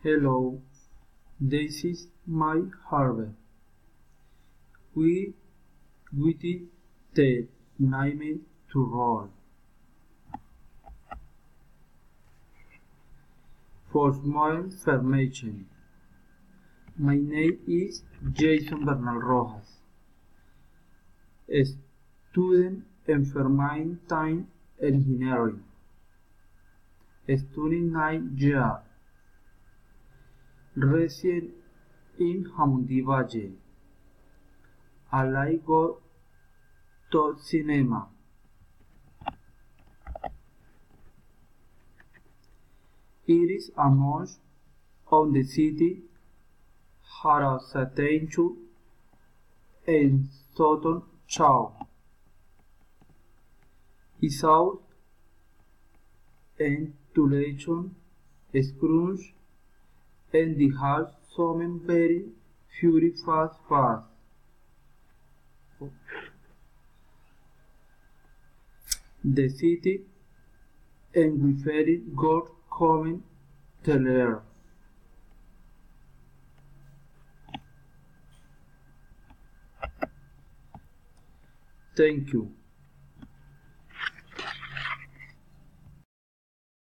Hello, this is my Harvard. We did the name to roll. For more information, my name is Jason Bernal Rojas, a student in maritime engineering, studying 9 years, resident in Hamundi Valle. I like go to cinema. It is a most of the city has attention and Southern Chow. Is out and tulation scrunch and the has some very fury fast. The city and we very good coming teller. Thank you.